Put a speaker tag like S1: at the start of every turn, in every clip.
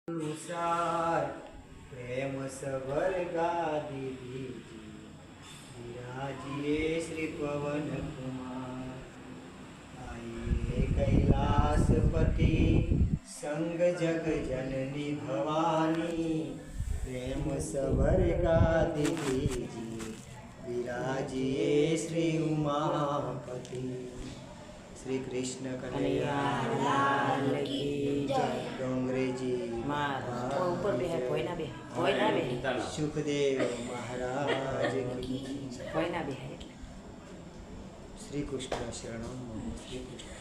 S1: अनुसार प्रेम सबर गादी विराजिए श्री पवन कुमार। आइए कैलासपति संग जग जननी भवानी, प्रेम सबर गादी विराजिए श्री उमापति। श्री कृष्ण कन्हैया लाल की जय। डोंगरे जी
S2: ऊपर भी है, कोई ना भी है, कोई ना भी है,
S1: सुखदेव महाराज की
S2: कोई ना भी है।
S1: श्री कृष्ण शरणम श्री कृष्ण।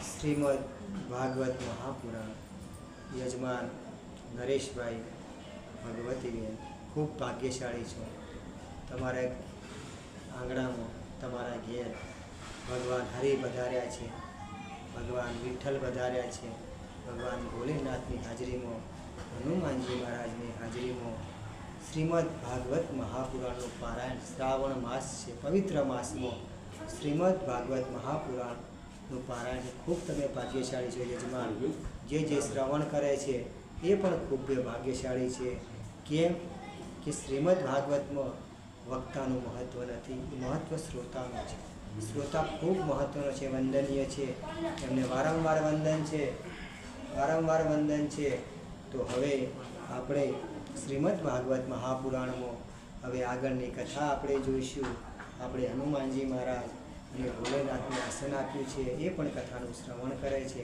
S1: श्रीमद् भागवत महापुराण यजमान नरेश भाई भगवतीबेन खूब भाग्यशाળી છો। તમારા આંગણામાં તમારા ઘેર ભગવાન હરિ પધાર્યા છે, ભગવાન વિઠ્ઠલ પધાર્યા છે, ભગવાન ભોલેનાથની હાજરીમાં, હનુમાનજી મહારાજની હાજરીમાં શ્રીમદ્ ભાગવત મહાપુરાણનું પારાયણ શ્રાવણ માસ છે, પવિત્ર માસમાં શ્રીમદ્ ભાગવત મહાપુરાણનું પારાયણ ખૂબ તમે ભાગ્યશાળી છો યજમાન। જે શ્રવણ કરે છે એ પણ ખૂબ ભાગ્યશાળી છે। કેમ કે શ્રીમદ્ ભાગવતમાં વક્તાનું મહત્ત્વ નથી, મહત્ત્વ શ્રોતાનું છે। શ્રોતા ખૂબ મહત્ત્વનો છે, વંદનીય છે, એમને વારંવાર વંદન છે, વારંવાર વંદન છે। તો હવે આપણે શ્રીમદ્ ભાગવત મહાપુરાણમાં હવે આગળની કથા આપણે જોઈશું। આપણે હનુમાનજી મહારાજ અને ભોલેનાથને આસન આપ્યું છે એ પણ કથાનું શ્રવણ કરે છે।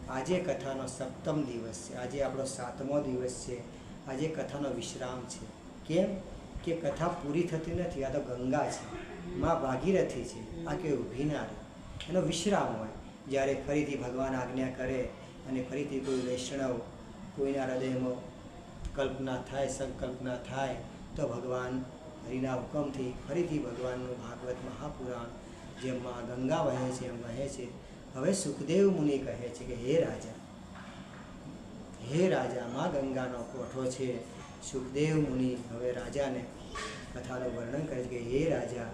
S1: આજે કથાનો સપ્તમ દિવસ છે, આજે આપણો 7મો દિવસ છે। આજે કથાનો વિશ્રામ છે। કેમ કે કથા પૂરી થતી નથી, આ તો ગંગા છે, માં ભાગીરથી છે, આ કે ઊભી ના રહે, એનો વિશ્રામ હોય। જ્યારે ફરીથી ભગવાન આજ્ઞા કરે અને ફરીથી કોઈ વૈષ્ણવ કોઈના હૃદયમાં કલ્પના થાય, સંકલ્પના થાય તો ભગવાન હરિના હુકમથી ફરીથી ભગવાનનું ભાગવત મહાપુરાણ જેમ માં ગંગા વહે છે એમ વહે છે। હવે સુખદેવ મુનિ કહે છે કે હે રાજા, માં ગંગાનો કોઠો છે। સુખદેવ મુનિ હવે રાજાને કથાનું વર્ણન કરે છે કે હે રાજા,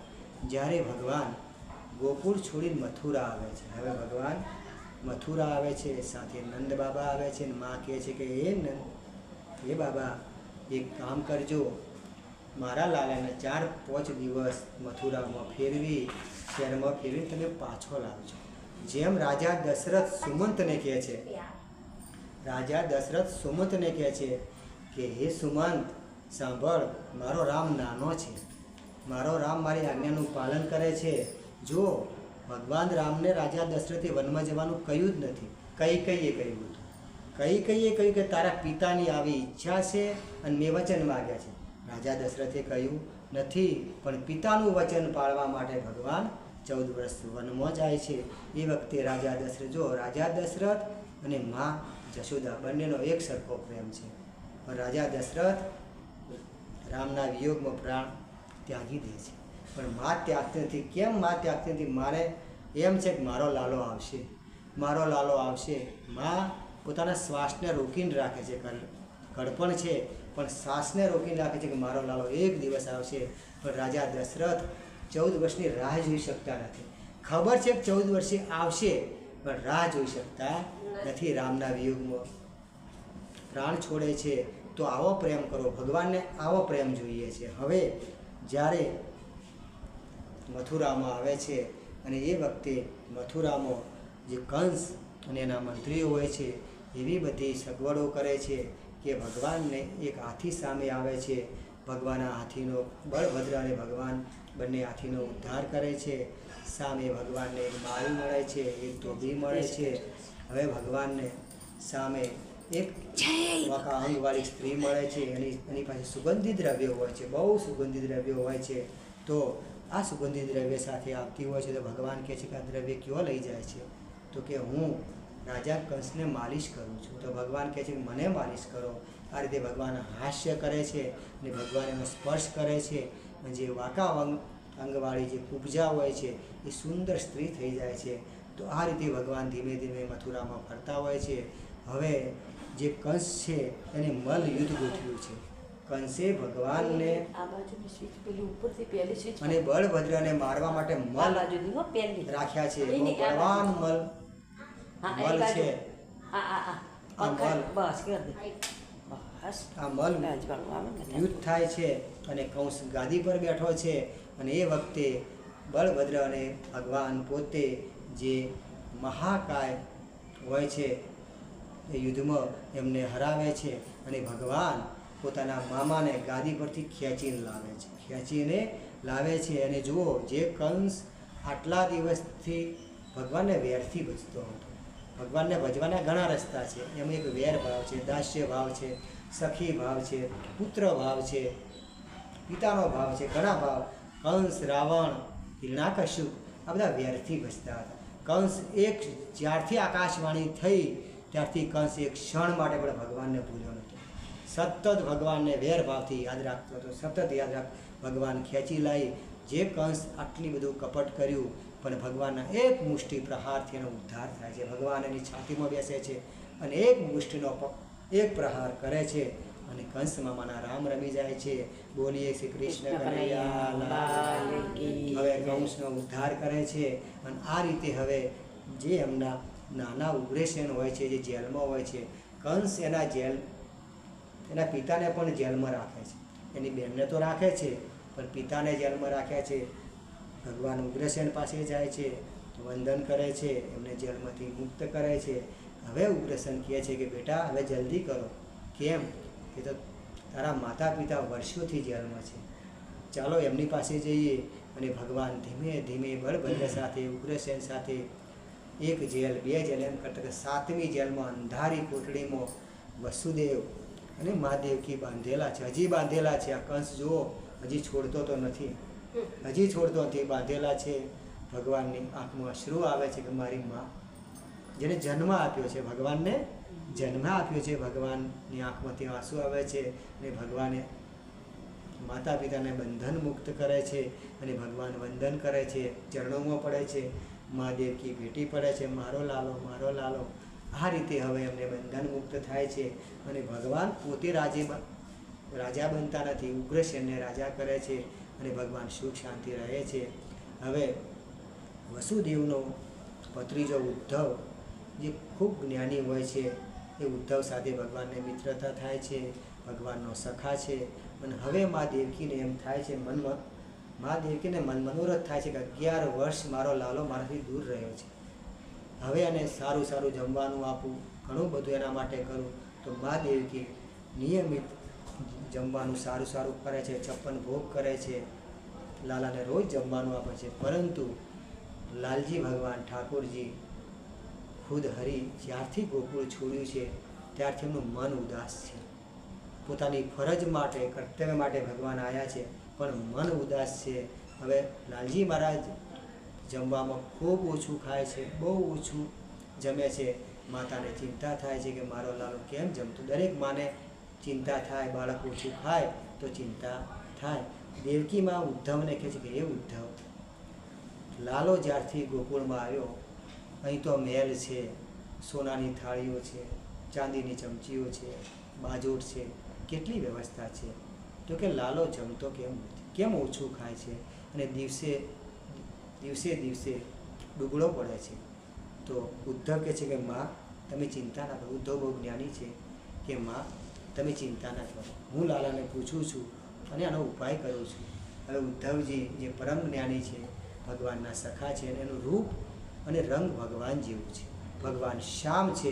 S1: જ્યારે ભગવાન ગોકુળ છોડીને મથુરા આવે છે, હવે ભગવાન મથુરા આવે છે, સાથે નંદ બાબા આવે છે ને માં કહે છે કે હે બાબા એક કામ કરજો, મારા લાલાને 4-5 દિવસ મથુરામાં ફેરવી, શહેરમાં ફેરવીને તમે પાછો લાવજો। જેમ રાજા દશરથ સુમંતને કહે છે, રાજા દશરથ સુમંતને કહે છે કે હે સુમંત સાંભળ, મારો રામ નાનો છે, મારો રામ મારી આજ્ઞાનું પાલન કરે છે। જો ભગવાન રામને રાજા દશરથે વનમાં જવાનું કહ્યું જ નથી, કૈકેયીએ કહ્યું હતું, કૈકેયીએ કહ્યું કે તારા પિતાની આવી ઈચ્છા છે અને મેં વચન માગ્યા છે। રાજા દશરથે કહ્યું નથી, પણ પિતાનું વચન પાળવા માટે ભગવાન 14 વર્ષ વનમાં જાય છે। એ વખતે રાજા દશરથ, જો રાજા દશરથ અને માં જશોદા બંનેનો એક સરખો પ્રેમ છે, પણ રાજા દશરથ રામના વિયોગમાં પ્રાણ ત્યાગી દે છે, પણ માં ત્યાગતી નથી। કેમ માં ત્યાગતી નથી? મારે એમ છે કે મારો લાલો આવશે, મારો લાલો આવશે। માં પોતાના શ્વાસને રોકીને રાખે છે, કડપણ છે પણ શ્વાસને રોકીને રાખે છે કે મારો લાલો એક દિવસ આવશે। પણ રાજા દશરથ 14 વર્ષની રાહ જોઈ શકતા નથી, ખબર છે કે 14 વર્ષે આવશે પણ રાહ જોઈ શકતા નથી। રામના વિયોગમાં પ્રાણ છોડે છે। તો આવો પ્રેમ કરો, ભગવાનને આવો પ્રેમ જોઈએ છે। હવે જ્યારે મથુરામાં આવે છે અને એ વખતે મથુરામાં જે કંસ અને એના મંત્રીઓ હોય છે એવી બધી સગવડો કરે છે કે ભગવાનને એક હાથી સામે આવે છે, ભગવાન આ હાથીનો, બળભદ્ર અને ભગવાન બંને હાથીનો ઉદ્ધાર કરે છે। સામે ભગવાનને એક માળી મળે છે, એક ધોબી મળે છે। હવે ભગવાનને સામે એક વાંકા અંગવાળી સ્ત્રી મળે છે, એની પાસે સુગંધિત દ્રવ્યો હોય છે, બહુ સુગંધિત દ્રવ્યો હોય છે। તો આ સુગંધિત દ્રવ્ય સાથે આવતી હોય છે તો ભગવાન કહે છે કે આ દ્રવ્ય ક્યો લઈ જાય છે? તો કે હું રાજા કંસને માલિશ કરું છું। તો ભગવાન કહે છે કે મને માલિશ કરો। આ રીતે ભગવાન હાસ્ય કરે છે અને ભગવાન એનો સ્પર્શ કરે છે, અને જે વાંકા અંગવાળી જે કુબજા હોય છે એ સુંદર સ્ત્રી થઈ જાય છે। તો આ રીતે ભગવાન ધીમે ધીમે મથુરામાં ફરતા હોય છે। હવે જે કંસ છે એને મલ યુદ્ધ ગોઠવ્યું છે। કંસે ભગવાનને અને બળભદ્રને મારવા માટે મલ રાખ્યા છે, બળવાન મલ છે। આ મલ
S2: બસ કર દે બસ
S1: આ મલ
S2: રાજવાળું આવે ને
S1: યુદ્ધ થાય છે અને કંસ ગાદી પર બેઠો છે અને એ વખતે બળભદ્ર અને ભગવાન પોતે જે મહાકાય હોય છે એ યુદ્ધમાં એમને હરાવે છે અને ભગવાન પોતાના મામાને ગાદી પરથી ખેંચીને લાવે છે અને જુઓ જે કંસ આટલા દિવસથી ભગવાનને વેરથી ભજતો હતો. ભગવાનને ભજવાના ઘણા રસ્તા છે, એમાં એક વેર ભાવ છે, દાસ્ય ભાવ છે, સખી ભાવ છે, પુત્ર ભાવ છે, પિતાનો ભાવ છે, ઘણા ભાવ. કંસ, રાવણ, હિરણાકશ્યપ આ બધા વેરથી ભજતા હતા. કંસ એક જ્યારથી આકાશવાણી થઈ ત્યારથી કંસ એક ક્ષણ માટે પણ ભગવાનને ભૂલ્યો નહોતો. સતત ભગવાનને વેર ભાવથી યાદ રાખતો હતો, સતત યાદ રાખ. ભગવાન ખેંચી લાવી. જે કંસ આટલી બધું કપટ કર્યું પણ ભગવાનના એક મુષ્ટિ પ્રહારથી એનો ઉદ્ધાર થાય છે. ભગવાન એની છાતીમાં બેસે છે અને એક મુષ્ટિનો એક પ્રહાર કરે છે અને કંસ મામાના રામ રમી જાય છે. બોલીએ શ્રી કૃષ્ણ કનૈયા લાલ કી. હવે કંસનો ઉદ્ધાર કરે છે અને આ રીતે હવે જે એમના નાના ઉગ્રસેન હોય છે, જે જેલમાં હોય છે, કંસ એના પિતાને પણ જેલમાં રાખે છે. એની બહેનને તો રાખે છે પણ પિતાને જેલમાં રાખ્યા છે. ભગવાન ઉગ્રસેન પાસે જાય છે, વંદન કરે છે, એમને જેલમાંથી મુક્ત કરે છે. હવે ઉગ્રસેન કહે છે કે બેટા હવે જલ્દી કરો. કેમ કે તો તારા માતા પિતા વર્ષોથી જેલમાં છે, ચાલો એમની પાસે જઈએ. અને ભગવાન ધીમે ધીમે બળભદ્ર સાથે ઉગ્રસેન સાથે એક જેલ, બે જેલ એમ કરતા 7મી જેલમાં અંધારી કોટડીમાં વસુદેવ અને મહાદેવકી બાંધેલા છે, હજી બાંધેલા છે. આ કંસ જુઓ હજી છોડતો તો નથી, બાંધેલા છે. ભગવાનની આંખમાં અશ્રુ આવે છે કે મારી મા જેને જન્મ આપ્યો છે, ભગવાનને જન્મ આપ્યો છે, ભગવાનની આંખમાંથી આંસુ આવે છે. અને ભગવાને માતા પિતાને બંધન મુક્ત કરે છે અને ભગવાન વંદન કરે છે, ચરણોમાં પડે છે, મહાદેવકી ભેટી પડે છે, મારો લાલો મારો લાલો. આ રીતે હવે એમને બંધન મુક્ત થાય છે અને ભગવાન પોતે રાજા બનતા નથી, ઉગ્રસેનને રાજા કરે છે અને ભગવાન સુખ શાંતિ રહે છે. હવે વસુદેવનો ભત્રીજો ઉદ્ધવ જે ખૂબ જ્ઞાની હોય છે, એ ઉદ્ધવ સાથે ભગવાનને મિત્રતા થાય છે, ભગવાનનો સખા છે. અને હવે મા દેવકીને એમ થાય છે મનોરથ થાય છે કે 11 વર્ષ મારો લાલો મારાથી દૂર રહ્યો છે, હવે એને સારું સારું જમવાનું આપું, ઘણું બધું એના માટે કરું. તો મા દેવકી નિયમિત જમવાનું સારું સારું કરે છે, 56 ભોગ કરે છે, લાલાને રોજ જમવાનું આપે છે. પરંતુ લાલજી ભગવાન ઠાકોરજી ખુદ હરિ જ્યારથી ગોકુળ છોડ્યું છે ત્યારથી એમનું મન ઉદાસ છે. પોતાની ફરજ માટે, કર્તવ્ય માટે ભગવાન આવ્યા છે પણ મન ઉદાસ છે. હવે લાલજી મહારાજ જમવામાં ખૂબ ઓછું ખાય છે, બહુ ઓછું જમે છે. માતાને ચિંતા થાય છે કે મારો લાલો કેમ જમતો. દરેક માને ચિંતા થાય, બાળક ઓછું ખાય તો ચિંતા થાય. દેવકીમાં ઉદ્ધવને કહે છે કે એ ઉદ્ધવ, લાલો જ્યારથી ગોકુળમાં આવ્યો અહીં તો મહેલ છે, સોનાની થાળીઓ છે, ચાંદીની ચમચીઓ છે, બાજોટ છે, કેટલી વ્યવસ્થા છે, તો કે લાલો જમતો કેમ નથી, કેમ ઓછું ખાય છે અને દિવસે દિવસે ડૂબળો પડે છે. તો ઉદ્ધવ કહે છે કે માં તમે ચિંતા ના કરો. ઉદ્ધવ બહુ જ્ઞાની છે કે માં તમે ચિંતા ના કરો, હું લાલાને પૂછું છું અને આનો ઉપાય કરું છું. હવે ઉદ્ધવજી જે પરમ જ્ઞાની છે, ભગવાનના સખા છે અને એનું રૂપ અને રંગ ભગવાન જેવું છે. ભગવાન શ્યામ છે,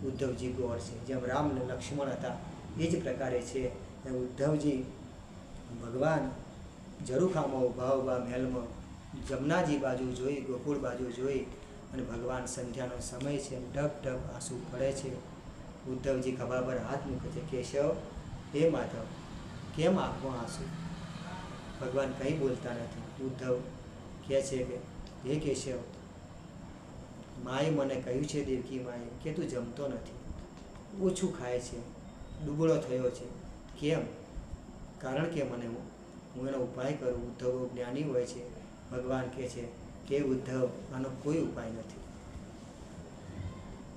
S1: ઉદ્ધવજી ગોર છે. જેમ રામ અને લક્ષ્મણ હતા એ જ પ્રકારે છે. ઉદ્ધવજી ભગવાન ઝરૂખામાં ઊભા મહેલમાં જમનાજી બાજુ જોઈ, ગોકુળ બાજુ જોઈ અને ભગવાન સંધ્યાનો સમય છે, ઢબ ઢબ આંસુ પડે છે. ઉદ્ધવજી ખભા પર હાથ મૂકે છે, કેશવ હે માધવ કેમ આંખમાં આંસુ? ભગવાન કંઈ બોલતા નથી. ઉદ્ધવ કહે છે કે હે કેશવ, માએ મને કહ્યું છે, દેવકી માએ કે તું જમતો નથી, ઓછું ખાય છે, ડૂબળો થયો છે. કેમ? કારણ કે મને હું એનો ઉપાય કરું. ઉદ્ધવ જ્ઞાની હોય છે. ભગવાન કહે છે કે ઉદ્ધવ આનો કોઈ ઉપાય નથી,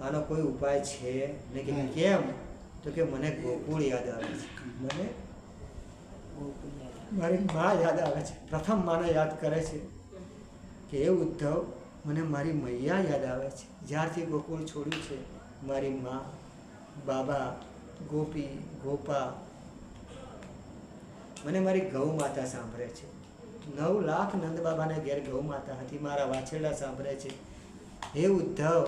S1: આનો કોઈ ઉપાય છે નહીં. કે કેમ? તો કે મને ગોકુળ યાદ આવે છે, મને મારી મા યાદ આવે છે. પ્રથમ માને યાદ કરે છે કે એ ઉદ્ધવ મને મારી મૈયા યાદ આવે છે. જ્યારથી ગોકુળ છોડ્યું છે મારી મા બાબા, ગોપી, ગોપા, મને મારી ગૌ માતા સાંભળે છે. 9 લાખ નંદ બાબાને ઘેર ગૌ માતા હતી, મારા વાછરડા સાંભળે છે. હે ઉદ્ધવ,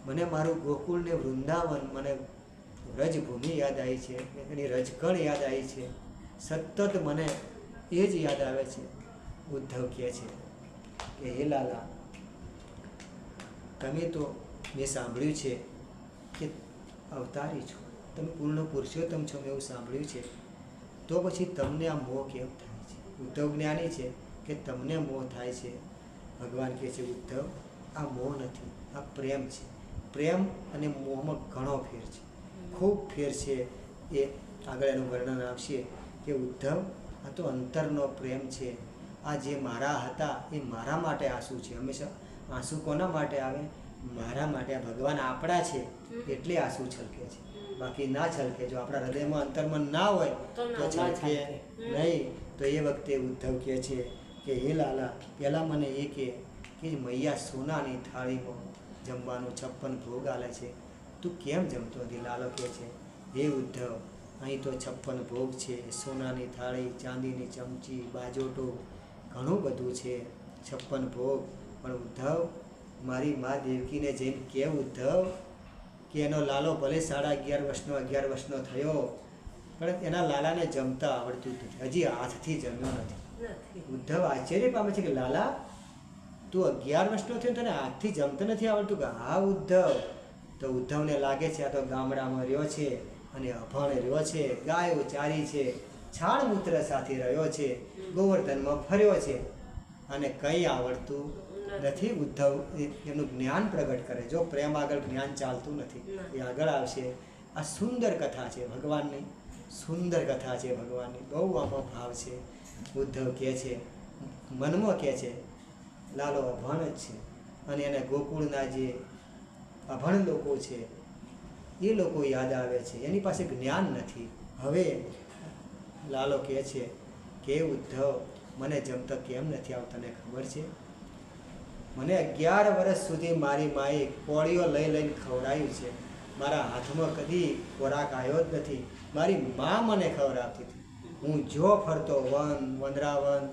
S1: મને મારું ગોકુળ ને વૃંદાવન, મને રજભૂમિ યાદ આવી છે, એની રજકણ યાદ આવી છે. સતત મને એ જ યાદ આવે છે. ઉદ્ધવ કહે છે કે હે લાલા, તમે તો મેં સાંભળ્યું છે કે અવતારી છો, તમે પૂર્ણ પુરુષોત્તમ છો, મેં એવું સાંભળ્યું છે. તો પછી તમને આ મોહ કેમ થાય છે? ઉદ્ધવ જ્ઞાની છે કે તમને મોહ થાય છે. ભગવાન કહે છે, ઉદ્ધવ, આ મોહ નથી, આ પ્રેમ છે. પ્રેમ અને મોહમાં ઘણો ફેર છે, ખૂબ ફેર છે. એ આગળ એનું વર્ણન આવશે કે ઉદ્ધવ, આ તો અંતરનો પ્રેમ છે. આ જે મારા હતા એ મારા માટે આંસુ છે. હંમેશા આંસુ કોના માટે આવે? મારા માટે. આ ભગવાન આપણા છે એટલે આંસુ છલકે છે, બાકી ના છલકે. જો આપણા હૃદયમાં અંતરમાં ના હોય તો છલકે નહીં. તો એ વખતે ઉદ્ધવ કહે છે કે હે લાલા, પહેલાં મને એ કે મૈયા સોનાની થાળીમાં જમવાનું 56 ભોગ આલે છે, તું કેમ જમતો નથી? લાલો કહે છે, હે ઉદ્ધવ, અહીં તો 56 ભોગ છે, સોનાની થાળી, ચાંદીની ચમચી, બાજોટો, ઘણું બધું છે, 56 ભોગ. પણ ઉદ્ધવ, મારી મા દેવકીને જઈને કે ઉદ્ધવ કે એનો લાલો ભલે 11.5 વર્ષનો 11 વર્ષનો થયો, પણ એના લાલાને જમતા આવડતું નથી, હજી હાથથી જમ્યો નથી. ઉદ્ધવ આશ્ચર્ય પામે છે કે લાલા, તું 11 વર્ષનો થયો, તને હાથથી જમતા નથી આવડતું? કે હા ઉદ્ધવ. તો ઉદ્ધવને લાગે છે આ તો ગામડામાં રહ્યો છે અને અભણ રહ્યો છે, ગાયો ચારી છે, છાણ મૂત્ર સાથે રહ્યો છે, ગોવર્ધનમાં ફર્યો છે અને કંઈ આવડતું નથી. ઉદ્ધવ એનું જ્ઞાન પ્રગટ કરે. જો પ્રેમ આગળ જ્ઞાન ચાલતું નથી, એ આગળ આવશે. આ સુંદર કથા છે ભગવાનની, સુંદર કથા છે ભગવાનની, બહુ આમાં ભાવ છે. ઉદ્ધવ કહે છે, મનમાં કહે છે, લાલો અભણ જ છે અને એને ગોકુળના જે અભણ લોકો છે એ લોકો યાદ આવે છે, એની પાસે જ્ઞાન નથી. હવે લાલો કહે છે કે ઉદ્ધવ, મને જમતા કેમ નથી આવતા? તને ખબર છે, મને 11 વર્ષ સુધી મારી માએ કોળીઓ લઈ લઈને ખવડાવ્યું છે, મારા હાથમાં કદી ખોરાક આવ્યો જ નથી. મારી મા મને ખવડાવતી હતી. હું જો ફરતો વનરાવન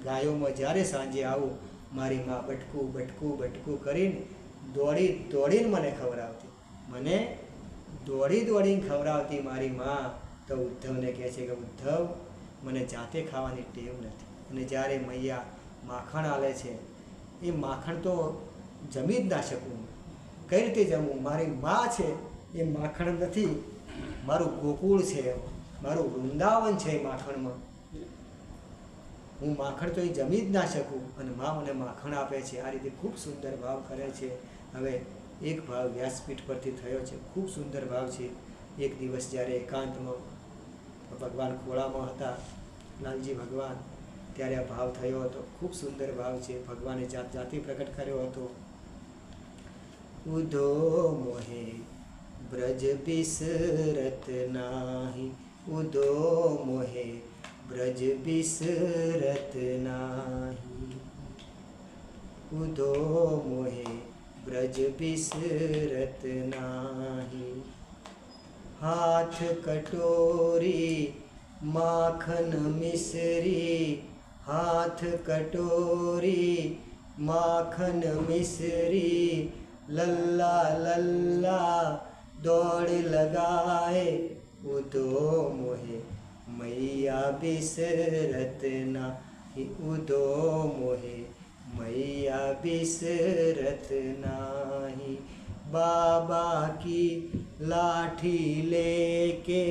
S1: ગાયોમાં જ્યારે સાંજે આવું, મારી મા બટકું બટકું બટકું કરીને દોડીને મને ખવડાવતી, મને દોડીને ખવડાવતી મારી મા. તો ઉદ્ધવને કહે છે કે ઉદ્ધવ, મને જાતે ખાવાની ટેવ નથી, અને જ્યારે મૈયા માખણ આલે છે એ માખણ તો જમી જ ના શકું. કઈ રીતે જમું? મારી મા છે એ માખણ નથી, મારું ગોકુળ છે, મારું વૃંદાવન છે. એ માખણમાં હું માખણ તો એ જમી જ ના શકું, અને મા મને માખણ આપે છે. આ રીતે ખૂબ સુંદર ભાવ કરે છે. હવે એક ભાવ વ્યાસપીઠ પરથી થયો છે, ખૂબ સુંદર ભાવ છે. એક દિવસ જ્યારે એકાંતમાં ભગવાન ખોળામાં હતા, લાલજી ભગવાન, ત્યારે આ ભાવ થયો હતો. ખૂબ સુંદર ભાવ છે. ભગવાને જાતે પ્રગટ કર્યો હતો. ઉધો મોહે બ્રજ બિસરત નાહી, ઉધો મોહે બ્રજ બિસરત નાહી, ઉધો મોહે બ્રજ બિસરત નાહી. હાથ કટોરી માખન મિસરી, હાથ કટોરી માખન મિસરી, લલ્લા લલ્લા દોડ લગાए, ઉધો મોહે મૈયા બિસરત નાહી, ઉધો મોહે મૈયા બિસરત નાહી. बाबा की लाठी लेके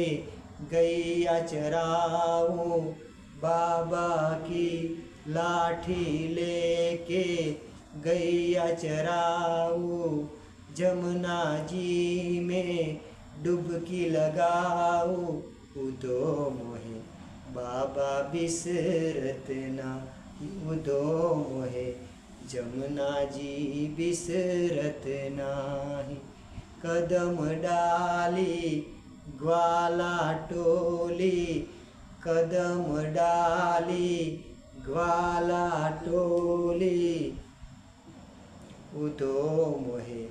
S1: गैया चराऊं, बाबा की लाठी लेके गैया चराऊं, जमुना जी में डुबकी लगाऊं, उधो मोहे बाबा बिसरत नाही, उधो मोहे जमुना जी बिसरत नाही. कदम डाली ग्वाला टोली, कदम डाली ग्वाला टोली, उधो मोहे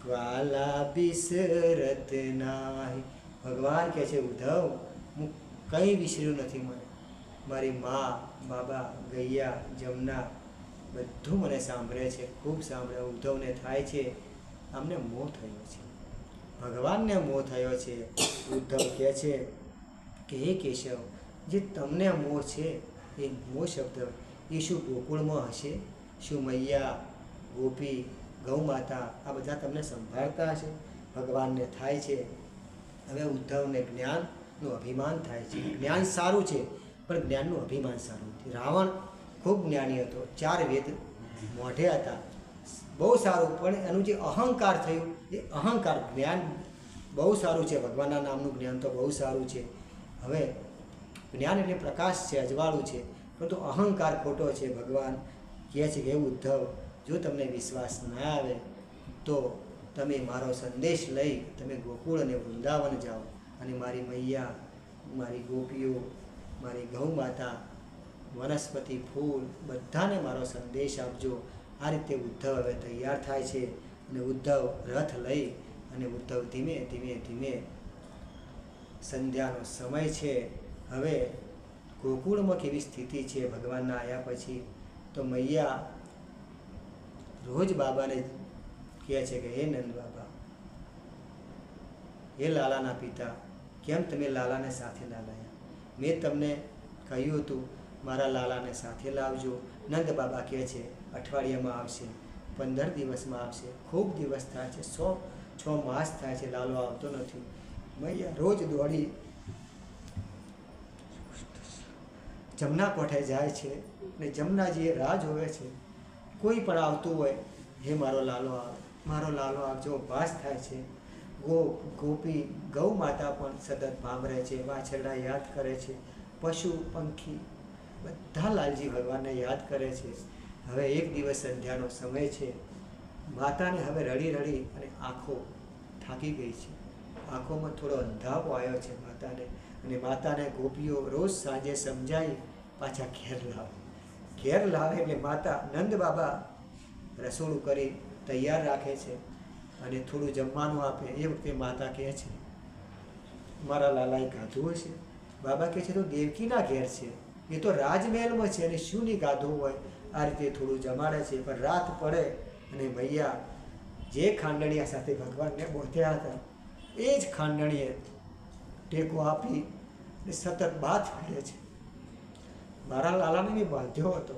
S1: વાલા બિસરત નાહી. ભગવાન કહે છે ઉદ્ધવ હું કંઈ વિસર્યું નથી. મને મારી મા બાબા ગૈયા જમના બધું મને સાંભળે છે, ખૂબ સાંભળે. ઉદ્ધવને થાય છે આમને મોહ થયો છે, ભગવાનને મોહ થયો છે. ઉદ્ધવ કહે છે કે હે કેશવ, જે તમને મોહ છે એ મોહ શબ્દ એ શું ગોકુળમાં હશે? શું મૈયા ગોપી ગૌ માતા આ બધા તમને સંભાળતા હશે? ભગવાનને થાય છે. હવે ઉદ્ધવને જ્ઞાનનું અભિમાન થાય છે. જ્ઞાન સારું છે પણ જ્ઞાનનું અભિમાન સારું નથી. રાવણ ખૂબ જ્ઞાની હતો, 4 વેદ મોઢે હતા, બહુ સારું. પણ એનું જે અહંકાર થયું એ અહંકાર, જ્ઞાન બહુ સારું છે, ભગવાનના નામનું જ્ઞાન તો બહુ સારું છે. હવે જ્ઞાન એટલે પ્રકાશ છે, અજવાળું છે, પરંતુ અહંકાર ખોટો છે. ભગવાન કહે છે કે ઉદ્ધવ, જો તમને વિશ્વાસ ના આવે તો તમે મારો સંદેશ લઈ તમે ગોકુળ અને વૃંદાવન જાઓ અને મારી મૈયા, મારી ગોપીઓ, મારી ગૌ માતા, વનસ્પતિ, ફૂલ બધાને મારો સંદેશ આપજો. આ રીતે ઉદ્ધવ હવે તૈયાર થાય છે અને ઉદ્ધવ રથ લઈ અને ઉદ્ધવ ધીમે ધીમે ધીમે, સંધ્યાનો સમય છે. હવે ગોકુળમાં કેવી સ્થિતિ છે ભગવાનના આવ્યા પછી? તો મૈયા રોજ બાબાને કહે છે કે હે નંદ બાબા, હે લાલાના પિતા, કેમ તમે લાલાને સાથે ના લાવ્યા? મેં તમને કહ્યું હતું મારા લાલાને સાથે લાવજો. નંદ બાબા કહે છે અઠવાડિયામાં આવશે, 15 દિવસમાં આવશે. ખૂબ દિવસ થાય છે, 6 માસ થાય છે, લાલો આવતો નથી. મૈયા રોજ દોડી જમના કોઠે જાય છે અને જમનાજીએ રાહ જોવે છે. કોઈ પણ આવતું હોય, હે મારો લાલો આવે, મારો લાલો આવજો, ભાસ થાય છે. ગોપી ગૌ માતા પણ સતત ભાંભરે છે, વાછરડા યાદ કરે છે, પશુ પંખી બધા લાલજી ભગવાનને યાદ કરે છે. હવે એક દિવસ સંધ્યાનો સમય છે. માતાને હવે રડી રડી અને આંખો થાકી ગઈ છે, આંખોમાં થોડો અંધાપો આવ્યો છે માતાને. અને માતાને ગોપીઓ રોજ સાંજે સમજાવી પાછા ઘેર લાવે એટલે માતા નંદ બાબા રસોડું કરી તૈયાર રાખે છે અને થોડું જમવાનું આપે. એ વખતે માતા કહે છે મારા લાલાએ ગાધું હશે? બાબા કહે છે તો દેવકીના ઘેર છે, એ તો રાજમહેલમાં છે અને શું નહીં ગાધું હોય. આ રીતે થોડું જમાડે છે. પણ રાત પડે અને મૈયા જે ખાંડણિયા સાથે ભગવાનને બોધ્યા હતા એ જ ખાંડણીએ ટેકો આપી અને સતત બાથ ફેરે છે. મારા લાલાને મેં બાંધ્યો હતો,